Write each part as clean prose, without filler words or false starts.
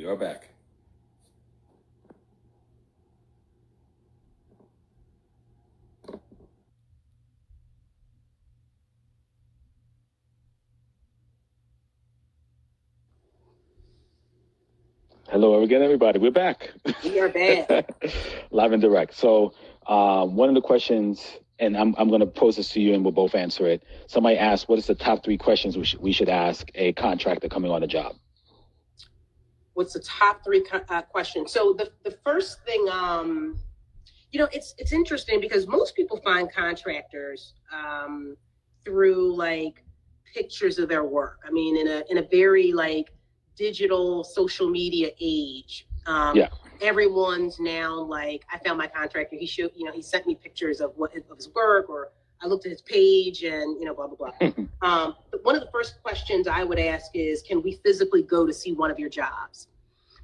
are back. Hello again, everybody. We're back. We are back. Live and direct. So one of the questions, and I'm going to pose this to you and we'll both answer it. Somebody asked, what is the top 3 questions we should ask a contractor coming on a job? What's the top 3 questions? So the first thing, it's interesting because most people find contractors through like pictures of their work. I mean, in a very like digital social media age. Everyone's now like, I found my contractor. He showed, he sent me pictures of his work, or I looked at his page and, blah, blah, blah. But one of the first questions I would ask is, can we physically go to see one of your jobs?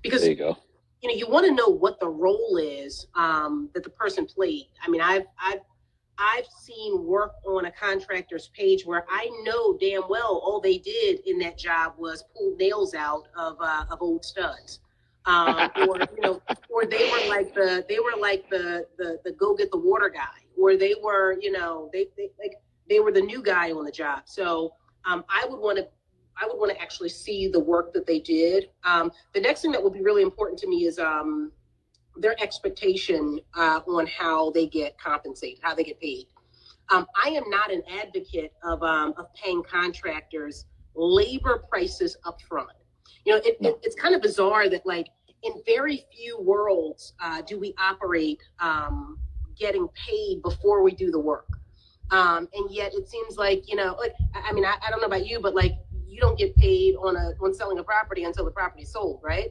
Because there you go. You want to know what the role is that the person played. I mean, I've seen work on a contractor's page where I know damn well all they did in that job was pull nails out of old studs, or they were like the go get the water guy, or they were they were the new guy on the job. So I would want to actually see the work that they did. The next thing that would be really important to me is their expectation on how they get compensated, how they get paid. I am not an advocate of paying contractors labor prices up front. It's kind of bizarre that like in very few worlds do we operate getting paid before we do the work. And yet it seems like, I don't know about you, but like you don't get paid on selling a property until the property is sold, right?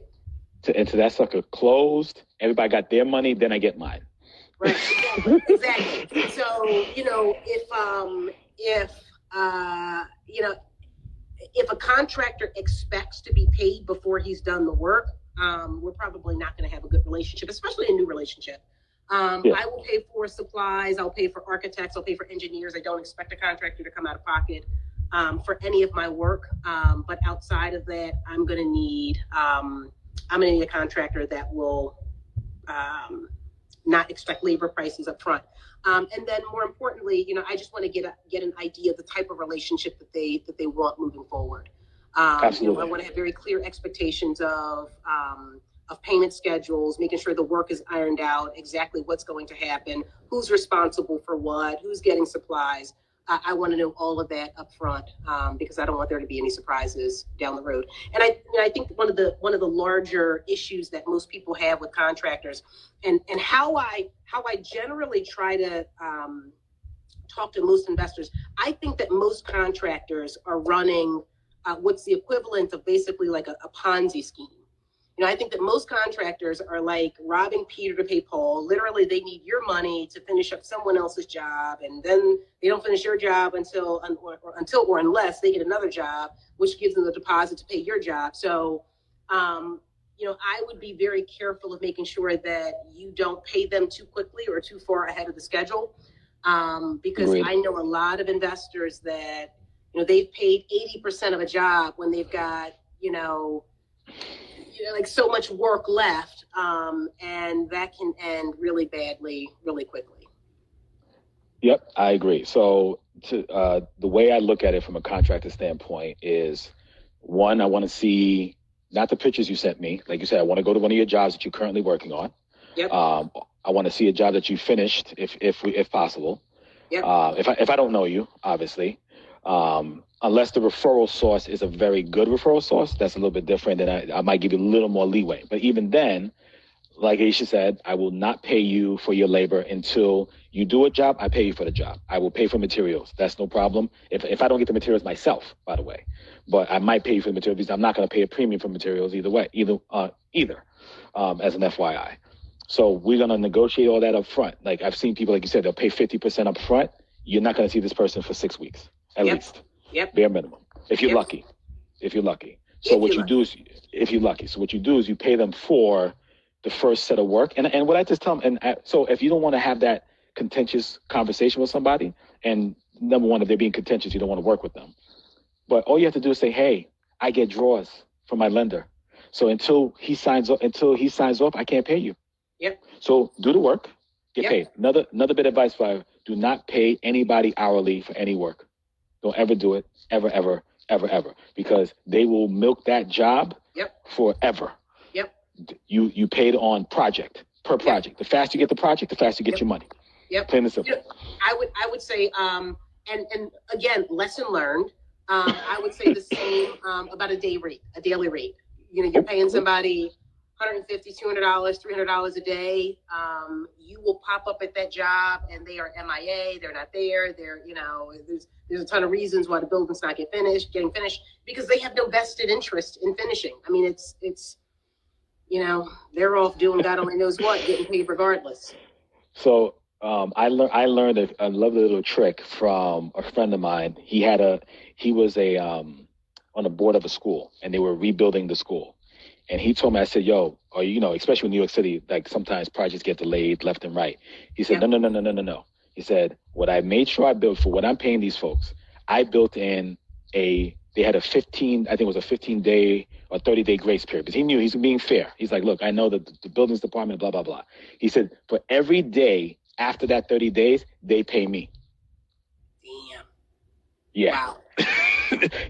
Until that sucker closed, everybody got their money, then I get mine. Right, exactly. So, if a contractor expects to be paid before he's done the work, we're probably not going to have a good relationship, especially a new relationship. I will pay for supplies. I'll pay for architects. I'll pay for engineers. I don't expect a contractor to come out of pocket for any of my work. But outside of that, I'm going to need a contractor that will not expect labor prices up front. And then more importantly, I just want to get an idea of the type of relationship that they want moving forward. Absolutely. I want to have very clear expectations of payment schedules, making sure the work is ironed out, exactly what's going to happen, who's responsible for what, who's getting supplies. I want to know all of that up front because I don't want there to be any surprises down the road. And I think one of the larger issues that most people have with contractors, and how I generally try to talk to most investors, I think that most contractors are running what's the equivalent of basically like a Ponzi scheme. I think that most contractors are like robbing Peter to pay Paul. Literally, they need your money to finish up someone else's job, and then they don't finish your job until or unless they get another job, which gives them the deposit to pay your job. So, I would be very careful of making sure that you don't pay them too quickly or too far ahead of the schedule, because Agreed. I know a lot of investors that they've paid 80% of a job when they've got like so much work left, and that can end really badly, really quickly. Yep, I agree. So the way I look at it from a contractor standpoint is, one, I want to see not the pictures you sent me. Like you said, I want to go to one of your jobs that you're currently working on. Yep. I want to see a job that you finished, if possible. Yep. If I don't know you, obviously. Unless the referral source is a very good referral source, that's a little bit different, and I might give you a little more leeway. But even then, like Aisha said, I will not pay you for your labor until you do a job. I pay you for the job. I will pay for materials. That's no problem. If I don't get the materials myself, by the way, but I might pay you for the materials because I'm not going to pay a premium for materials either way, either as an FYI. So we're going to negotiate all that up front. Like I've seen people, like you said, they'll pay 50% up front. You're not going to see this person for 6 weeks, at least. Yep. Bare minimum. If you're lucky. So what you do is you pay them for the first set of work. And what I just tell them, so if you don't want to have that contentious conversation with somebody, and number one, if they're being contentious, you don't want to work with them. But all you have to do is say, hey, I get draws from my lender. So until he signs off, I can't pay you. Yep. So do the work, get Yep. paid. Another bit of advice for you, do not pay anybody hourly for any work. Don't ever do it, ever, because they will milk that job forever. Yep. You paid on project per project. The faster you get the project, the faster you get your money. Yep. Plain and simple. I would say, and again, lesson learned. I would say the same about a daily rate. You know, you're paying somebody $150, $200, $300 a day. You will pop up at that job and they are MIA. They're not there. There's a ton of reasons why the building's not getting finished because they have no vested interest in finishing. I mean, it's they're off doing God only knows what, getting paid regardless. So I learned a lovely little trick from a friend of mine. He was on the board of a school and they were rebuilding the school. And he told me, I said, yo, or, especially in New York City, like sometimes projects get delayed left and right. He said, no. He said, what I made sure I built for what I'm paying these folks, I built in they had a 15-day or 30-day grace period. Because he knew he's being fair. He's like, look, I know that the buildings department, blah, blah, blah. He said, for every day after that 30 days, they pay me. Damn. Yeah. Wow.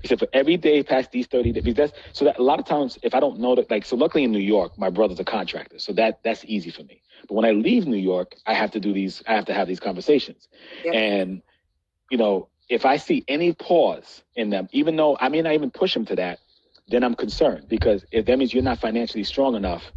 He said, for every day past these 30 days, because that a lot of times, if I don't know that, so luckily in New York, my brother's a contractor. So that's easy for me. But when I leave New York, I have to have these conversations. Yep. And, if I see any pause in them, even though I may not even push them to that, then I'm concerned because if that means you're not financially strong enough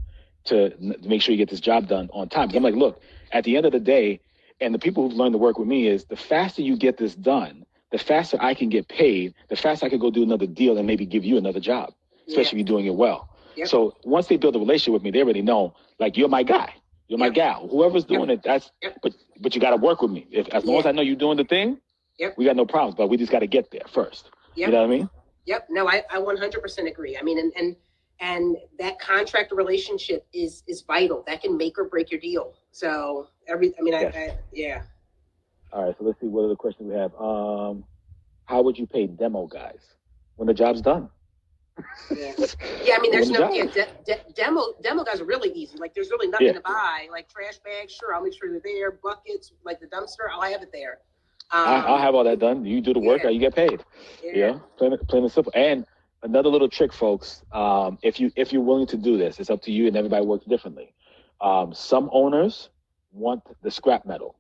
to make sure you get this job done on time. Yep. I'm like, look, at the end of the day, and the people who've learned to work with me is the faster you get this done, the faster I can get paid, the faster I can go do another deal and maybe give you another job, especially if you're doing it well. Yep. So once they build a relationship with me, they already know, like, you're my guy, you're my gal. Whoever's doing it, but you got to work with me. As long as I know you're doing the thing, we got no problems, but we just got to get there first. Yep. You know what I mean? Yep. No, I 100% agree. I mean, and that contractor relationship is vital. That can make or break your deal. So yeah. All right, so let's see what other questions we have. How would you pay demo guys when the job's done? Yeah. I mean, there's demo guys are really easy. Like, there's really nothing to buy. Like trash bags, sure, I'll make sure they're there. Buckets, like the dumpster, I'll have it there. I'll have all that done. You do the work, or you get paid. Yeah, plain and simple. And another little trick, folks. If you're willing to do this, it's up to you, and everybody works differently. Some owners want the scrap metal.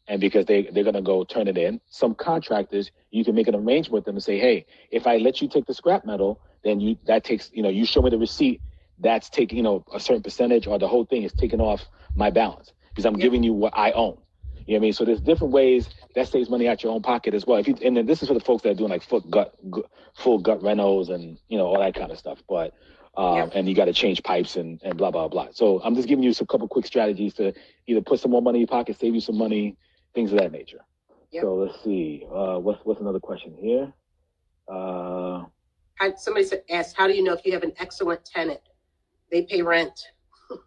And because they're going to go turn it in. Some contractors, you can make an arrangement with them and say, hey, if I let you take the scrap metal, then you show me the receipt, that's taking, a certain percentage or the whole thing is taken off my balance because I'm giving you what I own. You know what I mean? So there's different ways that saves money out your own pocket as well. And then this is for the folks that are doing like full gut renos and, all that kind of stuff. But and you got to change pipes and blah, blah, blah. So I'm just giving you a couple quick strategies to either put some more money in your pocket, save you some money, things of that nature. Yep. So let's see. What's another question here? Somebody asked, how do you know if you have an excellent tenant? They pay rent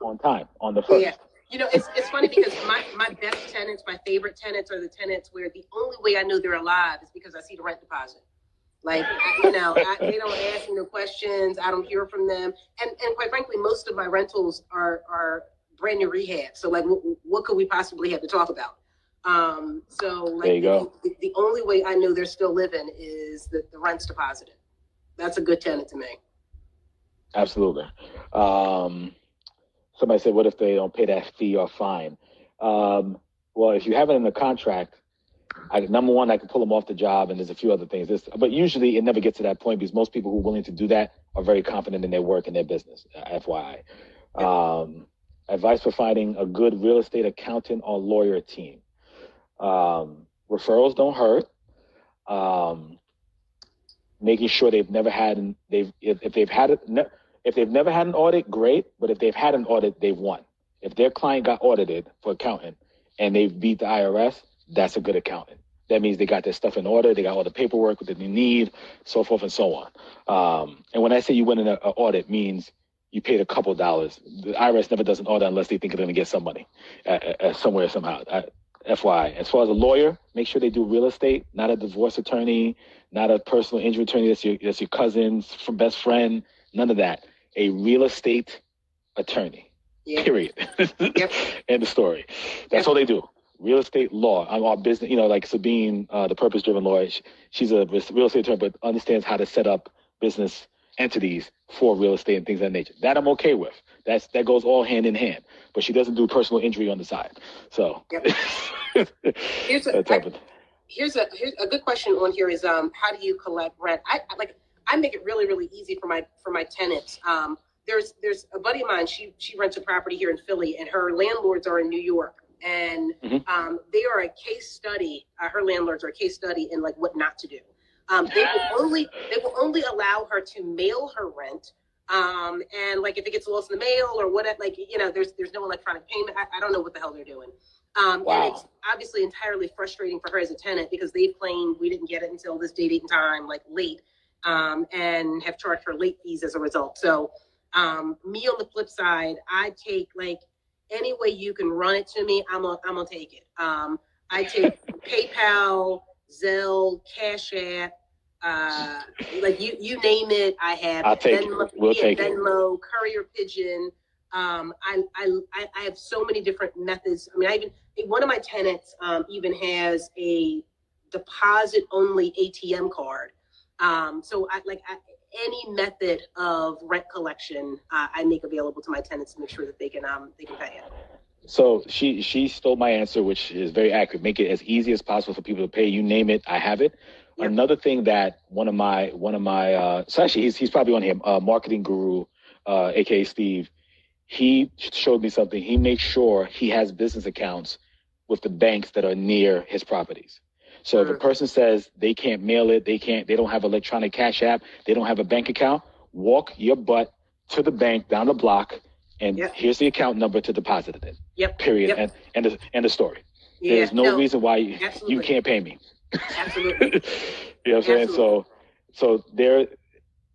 on time, on the first. Yeah. It's funny because my best tenants, my favorite tenants are the tenants where the only way I know they're alive is because I see the rent deposit. Like, they don't ask me no questions. I don't hear from them. And quite frankly, most of my rentals are brand new rehab. So like, what could we possibly have to talk about? So like, there you go. The only way I know they're still living is the rent's deposited. That's a good tenant to me. Absolutely. Somebody said, what if they don't pay that fee or fine? Well, if you have it in the contract, number one, I can pull them off the job, and there's a few other things. But usually it never gets to that point because most people who are willing to do that are very confident in their work and their business, FYI. Advice for finding a good real estate accountant or lawyer team. Referrals don't hurt. Making sure they've never had if they've never had an audit, great. But if they've had an audit, they've won. If their client got audited for accountant and they've beat the IRS, that's a good accountant. That means they got their stuff in order. They got all the paperwork that they need, so forth and so on. And when I say you win an audit, means you paid a couple dollars. The IRS never does an audit unless they think they're going to get some money somewhere, somehow. FYI. As far as a lawyer, make sure they do real estate, not a divorce attorney, not a personal injury attorney that's your cousin's best friend, none of that. a real estate attorney. Yeah. Period. Yep. End of story. That's all they do. Real estate law. I'm our business, like Sabine, the purpose-driven lawyer. She's a real estate attorney, but understands how to set up business entities for real estate and things of that nature. That I'm okay with. That goes all hand in hand. But she doesn't do personal injury on the side. So Yep. Here's a good question on here is how do you collect rent? I make it really, really easy for my tenants. There's a buddy of mine. She rents a property here in Philly, and her landlords are in New York, and they are a case study. Her landlords are a case study in like what not to do. They will only allow her to mail her rent. And like if it gets lost in the mail or what, there's no electronic payment. I don't know what the hell they're doing. And it's obviously entirely frustrating for her as a tenant because they've claimed we didn't get it until this date and time, like late, and have charged her late fees as a result. So me on the flip side, I take like any way you can run it to me, I'm gonna take it. I take PayPal, Zelle, Cash App, like you name it, I have. I'll take Venmo, it. We'll take Venmo, it. Courier Pigeon. I have so many different methods. I mean, one of my tenants even has a deposit only ATM card. So any method of rent collection, I make available to my tenants to make sure that they can pay it. So she stole my answer, which is very accurate. Make it as easy as possible for people to pay. You name it, I have it. Yep. Another thing that one of my so actually he's probably on here, marketing guru, aka Steve. He showed me something. He makes sure he has business accounts with the banks that are near his properties. So if a person says they can't mail it, they don't have electronic cash app, they don't have a bank account, walk your butt to the bank down the block, and here's the account number to deposit it in. Yep. Period. Yep. And the story. Yeah. There's no reason why you can't pay me. Absolutely. You know what I'm saying? So there,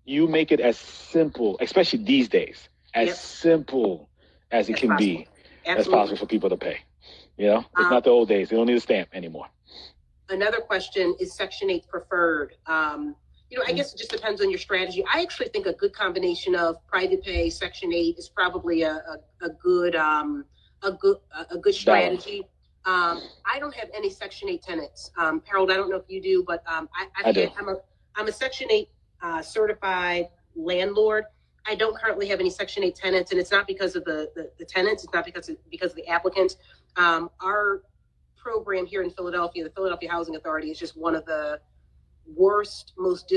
you make it as simple, especially these days, as simple as it can be, as possible for people to pay. It's not the old days. They don't need a stamp anymore. Another question is Section 8 preferred. I guess it just depends on your strategy. I actually think a good combination of private pay, Section 8 is probably a good strategy. I don't have any Section 8 tenants. Harold, I don't know if you do, but I'm a Section 8 certified landlord. I don't currently have any Section 8 tenants, and it's not because of the tenants. It's not because of the applicants. Our program here in Philadelphia, the Philadelphia Housing Authority, is just one of the worst, most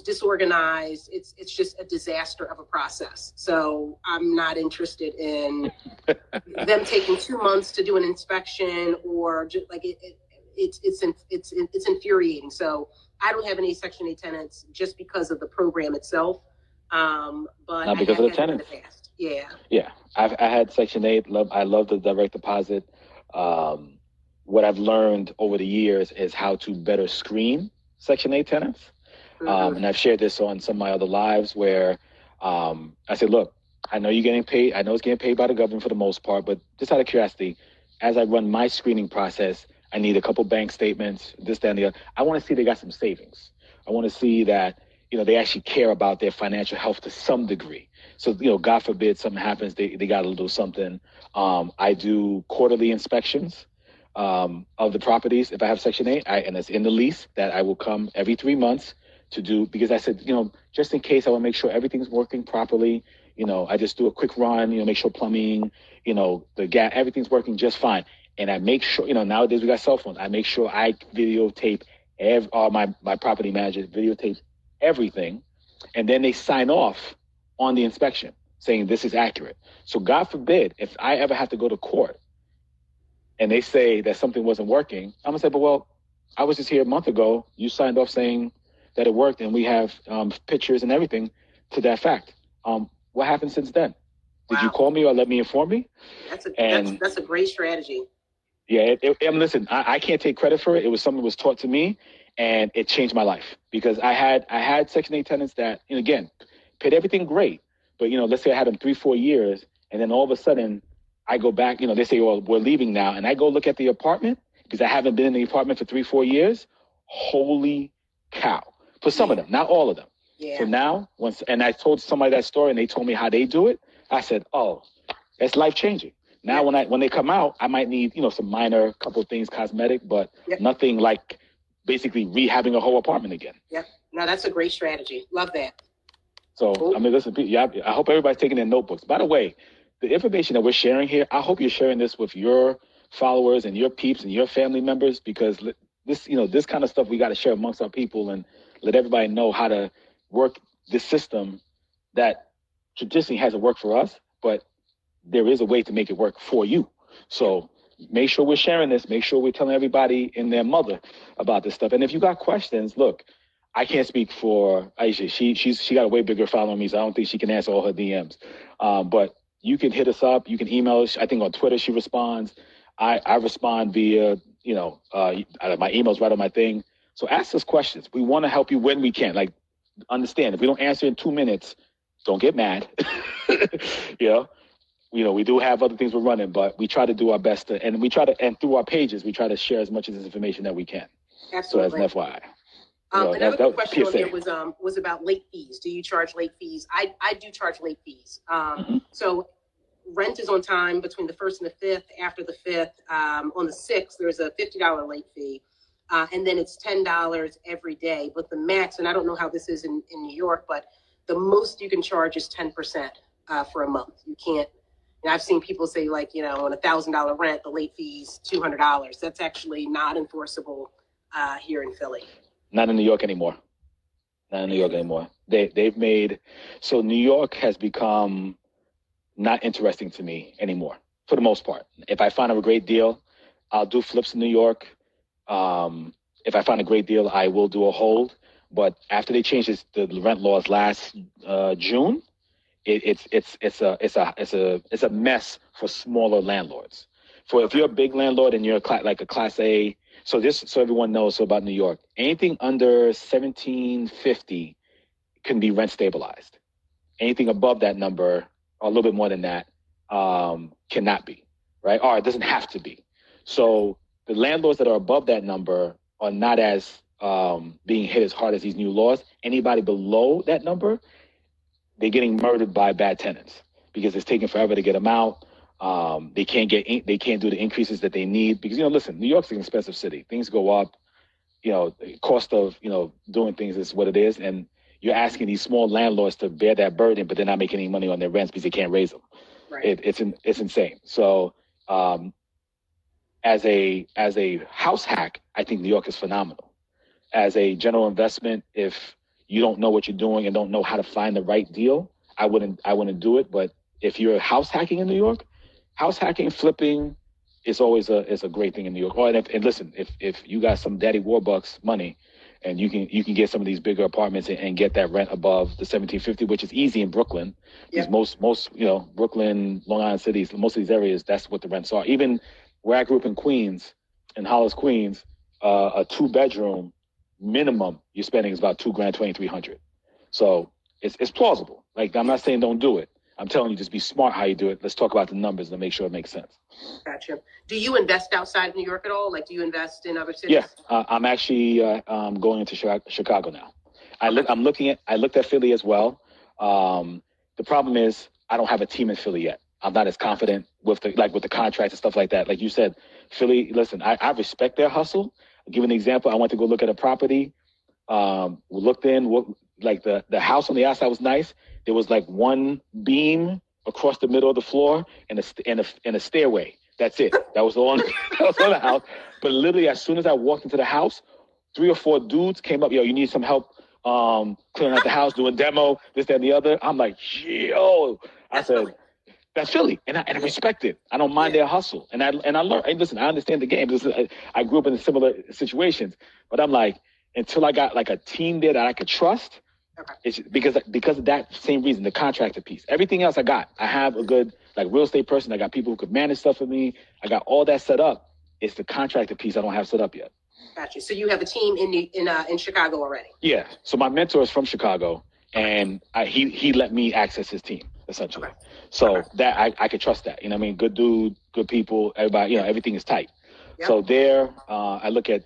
disorganized. It's just a disaster of a process. So I'm not interested in them taking 2 months to do an inspection, or just like it's infuriating. So I don't have any Section 8 tenants just because of the program itself. But not because of the tenants. In the past. Yeah. Yeah. I had Section 8. I love the direct deposit. What I've learned over the years is how to better screen Section 8 tenants. And I've shared this on some of my other lives where I said, look, I know you're getting paid. I know it's getting paid by the government for the most part, but just out of curiosity, as I run my screening process, I need a couple bank statements, this, that, and the other. I want to see they got some savings. I want to see that, they actually care about their financial health to some degree. So, God forbid something happens, they got to do something. I do quarterly inspections of the properties. If I have Section 8, and it's in the lease that I will come every 3 months to do, because I said, just in case, I want to make sure everything's working properly. I just do a quick run, make sure plumbing, the gas, everything's working just fine. And I make sure, nowadays we got cell phones. I make sure I videotape my property manager videotapes everything. And then they sign off on the inspection saying this is accurate. So God forbid, if I ever have to go to court and they say that something wasn't working, I'm gonna say, but well, I was just here a month ago. You signed off saying that it worked, and we have pictures and everything to that fact. What happened since then? Did you call me or let me inform me? That's a great strategy. Yeah, listen, I can't take credit for it. It was something that was taught to me, and it changed my life because I had Section 8 tenants that, again, paid everything great, but let's say I had them 3-4 years, and then all of a sudden I go back. They say, "Well, we're leaving now," and I go look at the apartment because I haven't been in the apartment for 3-4 years. Holy cow! For some of them, not all of them. Yeah. So now, and I told somebody that story, and they told me how they do it. I said, "Oh, that's life changing." Now, when they come out, I might need some minor couple of things, cosmetic, but nothing like basically rehabbing a whole apartment again. Yep. No, that's a great strategy. Love that. So cool. I mean, listen, I hope everybody's taking their notebooks. By the way, the information that we're sharing here, I hope you're sharing this with your followers and your peeps and your family members, because this kind of stuff we got to share amongst our people and let everybody know how to work this system that traditionally hasn't worked for us, but there is a way to make it work for you. So make sure we're sharing this. Make sure we're telling everybody and their mother about this stuff. And if you got questions, look, I can't speak for Aisha. She got a way bigger following me, so I don't think she can answer all her DMs. But you can hit us up. You can email us. I think on Twitter she responds. I respond via, my email's right on my thing. So ask us questions. We want to help you when we can. Like, understand, if we don't answer in 2 minutes, don't get mad. We do have other things we're running, but we try to do our best and through our pages, we try to share as much of this information that we can. Absolutely. So as an FYI. Another question on there was about late fees. Do you charge late fees? I do charge late fees. So rent is on time between the 1st and the 5th. After the 5th, on the 6th, there's a $50 late fee. And then it's $10 every day. But the max, and I don't know how this is in New York, but the most you can charge is 10% for a month. You can't. And I've seen people say, like, on $1,000 rent, the late fee's $200. That's actually not enforceable here in Philly. Not in New York anymore. They've made, so New York has become not interesting to me anymore, for the most part. If I find a great deal, I'll do flips in New York. If I find a great deal, I will do a hold. But after they changed the rent laws last June, it's a mess for smaller landlords. If you're a big landlord and you're like a Class A, so everyone knows about New York, anything under 1750 can be rent stabilized. Anything above that number, or a little bit more than that, cannot be, right? Or it doesn't have to be. So the landlords that are above that number are not as being hit as hard as these new laws. Anybody below that number, they're getting murdered by bad tenants because it's taking forever to get them out. They can't do the increases that they need because, listen, New York's an expensive city. Things go up. The cost of, doing things is what it is. And you're asking these small landlords to bear that burden, but they're not making any money on their rents because they can't raise them. Right. It's insane. So as a house hack, I think New York is phenomenal. As a general investment, if you don't know what you're doing and don't know how to find the right deal, I wouldn't do it. But if you're house hacking in New York, house hacking, flipping is always a great thing in New York. And listen, if you got some Daddy Warbucks money, and you can get some of these bigger apartments and get that rent above the 1750, which is easy in Brooklyn, because most Brooklyn, Long Island cities, most of these areas, that's what the rents are. Even where I grew up in Queens, in Hollis, Queens, a 2-bedroom minimum you're spending is about $2,000, $2,300. So it's plausible. Like, I'm not saying don't do it. I'm telling you, just be smart how you do it. Let's talk about the numbers and make sure it makes sense. Gotcha. Do you invest outside of New York at all? Like, do you invest in other cities? Yeah, I'm actually going into Chicago now. I looked at Philly as well. The problem is I don't have a team in Philly yet. I'm not as confident with the contracts and stuff like that. Like you said, Philly. Listen, I respect their hustle. I'll give an example. I went to go look at a property. We looked in. Like the house on the outside was nice. There was like one beam across the middle of the floor and a stairway. That's it. That was on the house. But literally, as soon as I walked into the house, 3 or 4 dudes came up. Yo, you need some help clearing out the house, doing demo, this, that, and the other. I'm like, yo. I said, that's Philly, and I respect it. I don't mind their hustle, and I learned. And listen, I understand the game. I grew up in similar situations, but I'm like, until I got like a team there that I could trust. Okay. It's because of that same reason, the contractor piece. Everything else I got. I have a good real estate person. I got people who could manage stuff for me. I got all that set up. It's the contractor piece I don't have set up yet. Gotcha. So you have a team in Chicago already? Yeah. So my mentor is from Chicago, and he let me access his team essentially. Okay. So that I could trust that. You know what I mean? Good dude, good people. Everybody. Everything is tight. Yep. So there, I look at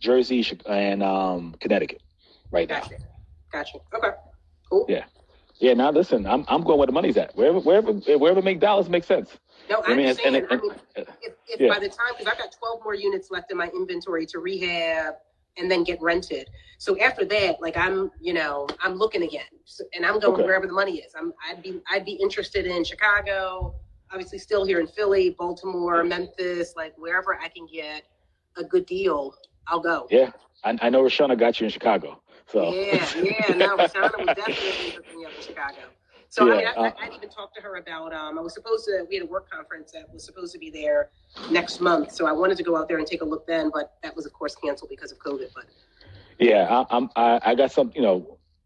Jersey and Connecticut right now. Gotcha. Okay. Cool. Yeah. Yeah. Now listen, I'm going where the money's at. Wherever make dollars make sense. No, I understand. I mean, if yeah. by the time, because I've got 12 more units left in my inventory to rehab and then get rented. So after that, like I'm looking again, and I'm going wherever the money is. I'd be interested in Chicago, obviously still here in Philly, Baltimore, Memphis, like wherever I can get a good deal, I'll go. Yeah, I know Rashana got you in Chicago. So yeah, no, Rashana was definitely hooking me up in Chicago. So yeah, I mean, I'd even talked to her about. We had a work conference that was supposed to be there next month, so I wanted to go out there and take a look then, but that was of course canceled because of COVID. But yeah, I got some,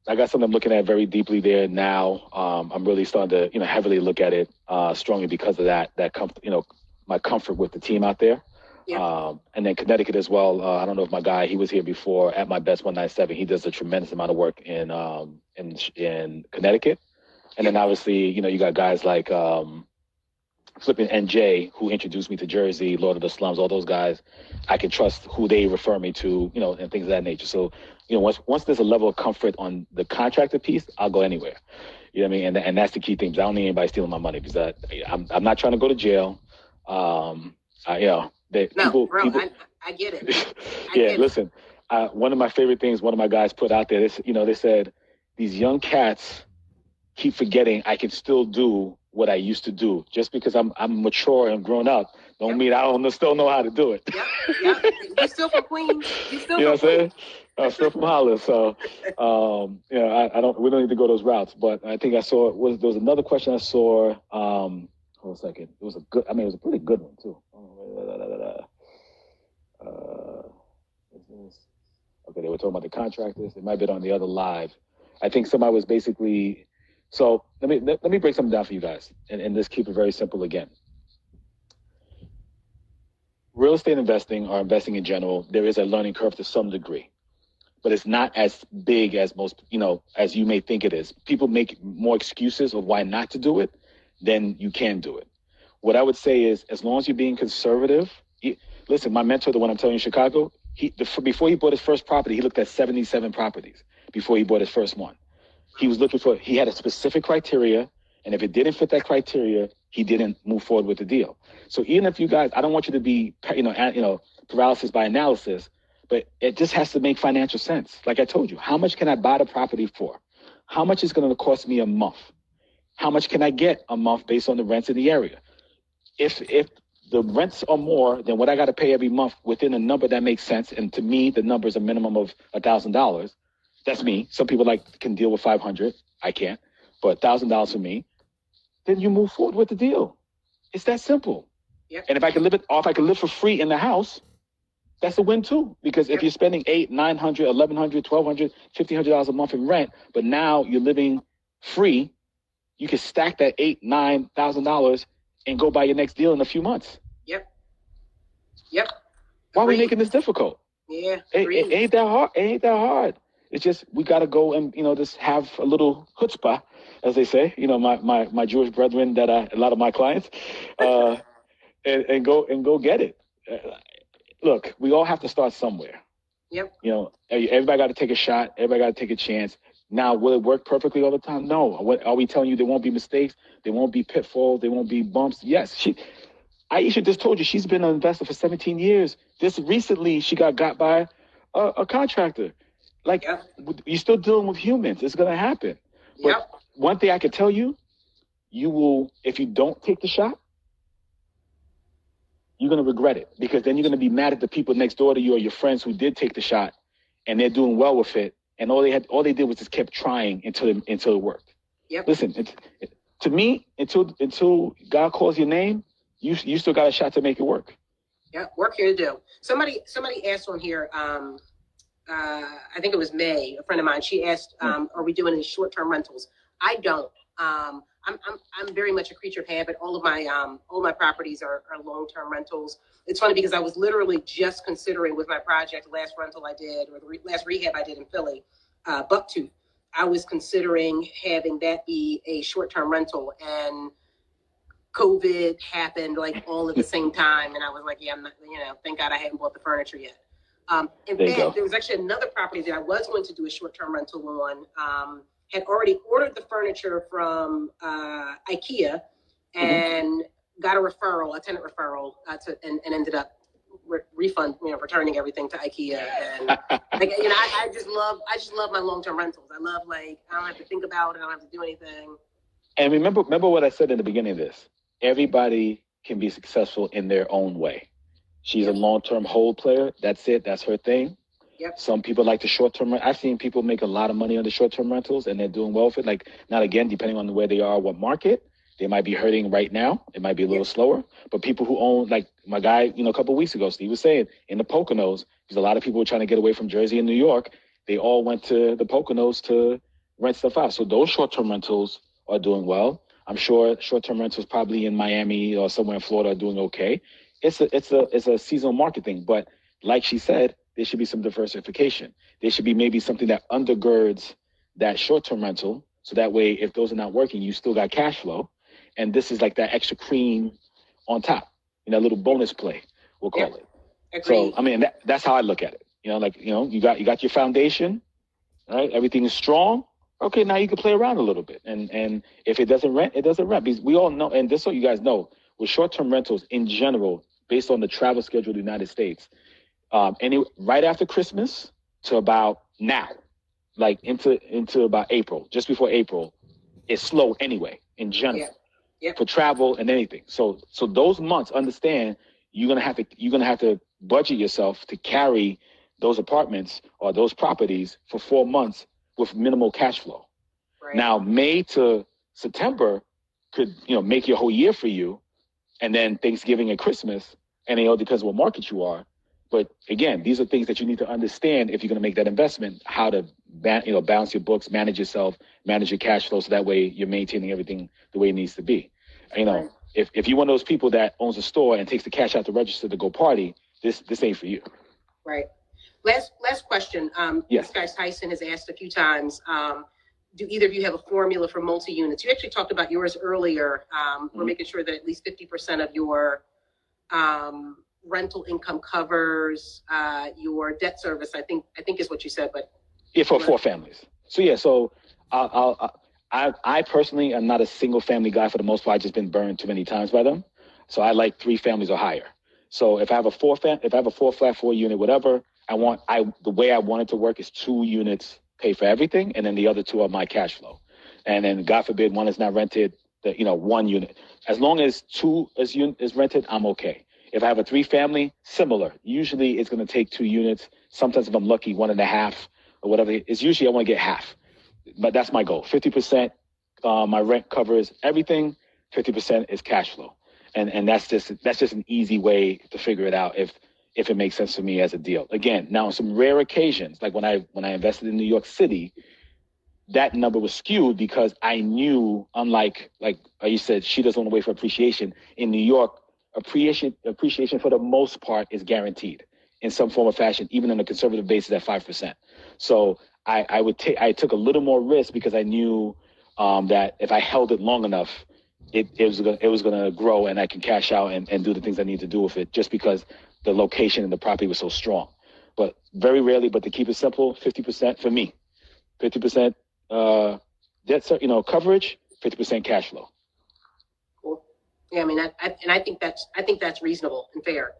I got something I'm looking at very deeply there now. I'm really starting to, heavily look at it strongly because of that my comfort with the team out there. Yeah. And then Connecticut as well. I don't know if my guy, he was here before at My Best 197. He does a tremendous amount of work in Connecticut. And then obviously, you got guys like Flipping NJ, who introduced me to Jersey, Lord of the Slums, all those guys. I can trust who they refer me to, and things of that nature. So, once there's a level of comfort on the contractor piece, I'll go anywhere. You know what I mean? And that's the key thing. I don't need anybody stealing my money because I'm not trying to go to jail. I get it. Listen, one of my favorite things, one of my guys put out there, they said, these young cats keep forgetting I can still do what I used to do. Just because I'm mature and grown up, don't mean I still know how to do it. Yep. You're still from Queens. You know what I'm saying? I'm still from Hollis. So, we don't need to go those routes. But I think there was another question I saw. Hold on a second. It was a pretty good one too. Okay, they were talking about the contractors. It might have been on the other live. I think somebody was basically. So let me break something down for you guys, and let's keep it very simple again. Real estate investing or investing in general, there is a learning curve to some degree, but it's not as big as most, as you may think it is. People make more excuses of why not to do it than you can do it. What I would say is, as long as you're being conservative, listen, my mentor, the one I'm telling you in Chicago, before he bought his first property, he looked at 77 properties before he bought his first one. He had a specific criteria, and if it didn't fit that criteria, he didn't move forward with the deal. So even if you guys, I don't want you to be, paralysis by analysis, but it just has to make financial sense. Like I told you, how much can I buy the property for? How much is going to cost me a month? How much can I get a month based on the rents in the area? If the rents are more than what I got to pay every month within a number that makes sense, and to me, the number is a minimum of $1,000. That's me. Some people can deal with $500. I can't, but $1,000 for me. Then you move forward with the deal. It's that simple. Yep. And if I can live for free in the house, that's a win too. Because if you're spending $800, $900, $1,100, $1,200, $1,500 a month in rent, but now you're living free, you can stack that $8,000, $9,000 and go buy your next deal in a few months. Yep. Why are we making this difficult? Yeah. It ain't that hard. It's just we got to go and just have a little chutzpah, as they say. My Jewish brethren that a lot of my clients, and go get it. Look, we all have to start somewhere. Yep. Everybody got to take a shot. Everybody got to take a chance. Now, will it work perfectly all the time? No. What are we telling you? There won't be mistakes. There won't be pitfalls. There won't be bumps. Yes. Aisha just told you she's been an investor for 17 years. Just recently, she got by a contractor. You're still dealing with humans. It's going to happen. But one thing I can tell you, you will, if you don't take the shot, you're going to regret it, because then you're going to be mad at the people next door to you or your friends who did take the shot and they're doing well with it. And all they did was just kept trying until it worked. Yep. Listen, to me, until God calls your name, you still got a shot to make it work. Yeah, work here to do. Somebody asked on here, I think it was May, a friend of mine. She asked, "Are we doing any short-term rentals?" I don't. I'm very much a creature of habit. All my properties are long-term rentals. It's funny because I was literally just considering with my project, the last rental I did, or the last rehab I did in Philly, Pt.2. I was considering having that be a short-term rental, and COVID happened all at the same time, and I was like, yeah, I'm not, thank God I hadn't bought the furniture yet. In There you fact, go. there was actually another property that I was going to do a short-term rental on. Had already ordered the furniture from IKEA and got a referral, a tenant referral, and ended up returning everything to IKEA. And I just love my long-term rentals. I love, like, I don't have to think about it. I don't have to do anything. And remember what I said in the beginning of this. Everybody can be successful in their own way. She's a long-term hold player. That's it. That's her thing. Yep. Some people like the short-term. I've seen people make a lot of money on the short-term rentals, and they're doing well with it. Like, not again, depending on where they are, what market. They might be hurting right now. It might be a little slower. But people who own, like my guy, a couple of weeks ago, Steve was saying, in the Poconos, because a lot of people were trying to get away from Jersey and New York, they all went to the Poconos to rent stuff out. So those short-term rentals are doing well. I'm sure short-term rentals probably in Miami or somewhere in Florida are doing okay. It's a seasonal market thing, but like she said, there should be some diversification. There should be maybe something that undergirds that short-term rental, so that way, if those are not working, you still got cash flow, and this is like that extra cream on top, a little bonus play, we'll call it. Agreed. So I mean, that's how I look at it. You got your foundation, right? Everything is strong. Okay, now you can play around a little bit, and if it doesn't rent, it doesn't rent. Because we all know, and just so you guys know, with short-term rentals in general, based on the travel schedule of the United States, right after Christmas to about now, like into about April, just before April, it's slow anyway in general for travel and anything. So those months, understand you're gonna have to budget yourself to carry those apartments or those properties for 4 months with minimal cash flow. Right. Now, May to September could make your whole year for you, and then Thanksgiving and Christmas, and it all depends what market you are. But again, these are things that you need to understand if you're going to make that investment, how to balance your books, manage yourself, manage your cash flow, so that way you're maintaining everything the way it needs to be. Right. If you're one of those people that owns a store and takes the cash out the register to go party, this ain't for you. Right. Last question. Yes. This guy Tyson has asked a few times, do either of you have a formula for multi-units? You actually talked about yours earlier. We're making sure that at least 50% of your rental income covers your debt service. I think is what you said, but for 4 families. So I personally am not a single family guy for the most part. I've just been burned too many times by them. So I like 3 families or higher. So if I have a 4 flat 4 unit, whatever, the way I want it to work is 2 units pay for everything, and then the other 2 are my cash flow. And then God forbid one is not rented, 1 unit. As long as 2 is rented, I'm okay. If I have a 3 family, similar. Usually it's going to take 2 units. Sometimes if I'm lucky, 1.5 or whatever. It's usually I want to get half, but that's my goal. 50%, my rent covers everything. 50% is cash flow, and that's just an easy way to figure it out if it makes sense for me as a deal. Again, now on some rare occasions, like when I invested in New York City, that number was skewed because I knew, unlike like you said, she doesn't want to wait for appreciation. In New York, appreciation for the most part is guaranteed in some form or fashion, even on a conservative basis at 5%. So I took a little more risk because I knew that if I held it long enough, it was gonna grow and I can cash out and do the things I need to do with it, just because the location and the property was so strong. But very rarely, but to keep it simple, 50% for me, 50% debt, coverage, 50% cash flow. Cool. Yeah, I mean, I think that's reasonable and fair.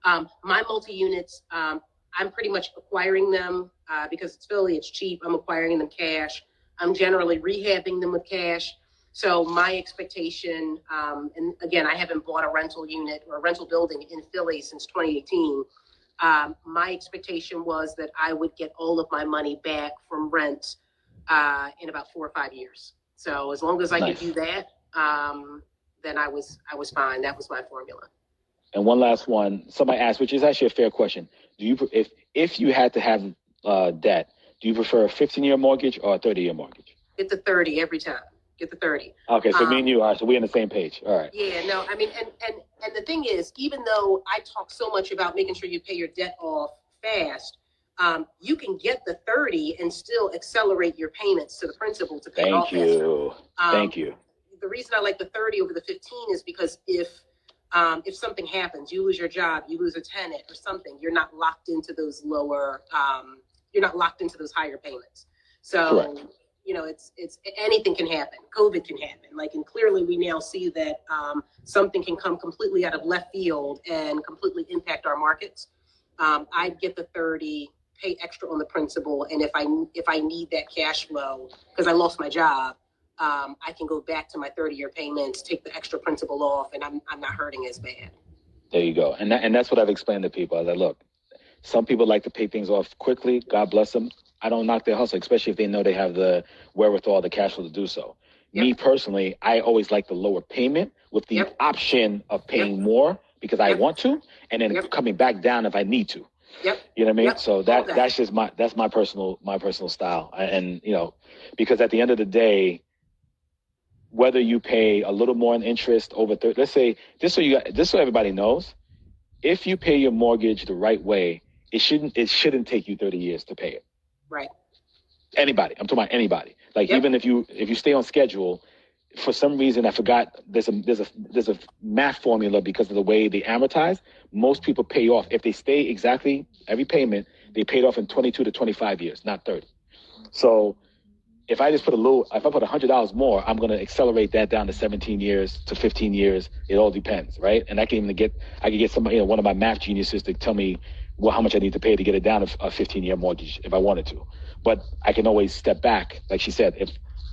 My multi-units, I'm pretty much acquiring them because it's Philly, it's cheap. I'm acquiring them cash. I'm generally rehabbing them with cash. So my expectation, and again, I haven't bought a rental unit or a rental building in Philly since 2018. My expectation was that I would get all of my money back from rent in about 4 or 5 years. So as long as I could do that, then I was fine. That was my formula. And one last one, somebody asked, which is actually a fair question. Do you, if you had to have debt, do you prefer a 15-year mortgage or a 30-year mortgage? Get the 30 every time. Get the 30. Okay, so me and you are, so we're on the same page. All right. Yeah, no, I mean, and the thing is, even though I talk so much about making sure you pay your debt off fast, you can get the 30 and still accelerate your payments to the principal to pay it off faster. Thank you. The reason I like the 30 over the 15 is because if if something happens, you lose your job, you lose a tenant or something, you're not locked into those lower, you're not locked into those higher payments. So, Correct. it's anything can happen. COVID can happen. And clearly we now see that something can come completely out of left field and completely impact our markets. I'd get the 30, pay extra on the principal, and if I need that cash flow because I lost my job, I can go back to my 30-year payments, take the extra principal off, and I'm not hurting as bad. There you go. And that's what I've explained to people. I said, look, some people like to pay things off quickly. God bless them. I don't knock their hustle, especially if they know they have the wherewithal, the cash flow to do so. Yep. Me personally, I always like the lower payment with the option of paying more because I want to, and then coming back down if I need to. Yep. You know what I mean? So that's just my personal style. And because at the end of the day, whether you pay a little more in interest over 30, let's say, just so everybody knows, if you pay your mortgage the right way, it shouldn't take you 30 years to pay it. Right. Anybody. I'm talking about anybody. Even if you stay on schedule, for some reason I forgot there's a math formula because of the way they amortize. Most people pay off if they stay exactly every payment, they paid off in 22 to 25 years, not 30. So if I just put $100 more, I'm going to accelerate that down to 17 years to 15 years. It all depends, right? And I can get somebody, one of my math geniuses to tell me how much I need to pay to get it down to a 15-year mortgage if I wanted to. But I can always step back, like she said, if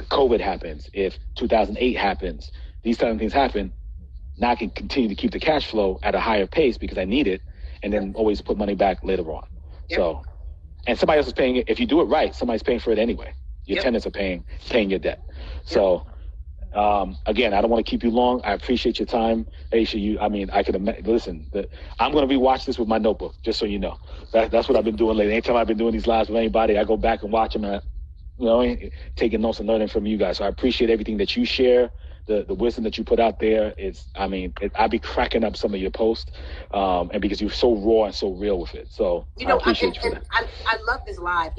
COVID happens, if 2008 happens, these kind of things happen. Now I can continue to keep the cash flow at a higher pace because I need it, and then always put money back later on. Yep. So, and somebody else is paying it. If you do it right, somebody's paying for it anyway. Your tenants are paying your debt. So, again, I don't want to keep you long. I appreciate your time, Aisha. I can listen. I'm going to rewatch this with my notebook, just so you know. That's what I've been doing lately. Anytime I've been doing these lives with anybody, I go back and watch them, and taking notes and learning from you guys. So I appreciate everything that you share, the wisdom that you put out there. I'll be cracking up some of your posts, and because you're so raw and so real with it. So I appreciate you for that. I love this live.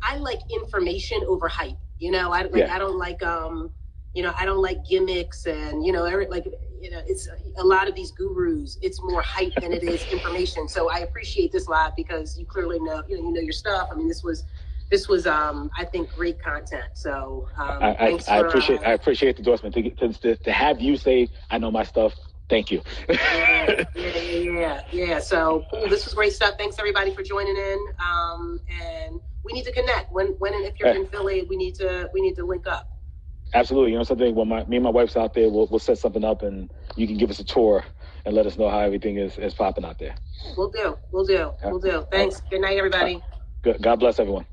I like information over hype. I don't like I don't like gimmicks and it's a lot of these gurus. It's more hype than it is information. So I appreciate this live because you clearly know your stuff. I mean, this was I think great content. So I appreciate the endorsement to have you say I know my stuff. Thank you. Yeah. So cool. This was great stuff. Thanks everybody for joining in. And we need to connect when and if you're in Philly, we need to link up. Absolutely. Something when me and my wife's out there, we'll set something up and you can give us a tour and let us know how everything is popping out there. We'll do. Thanks. Good night, everybody. Good. God bless everyone.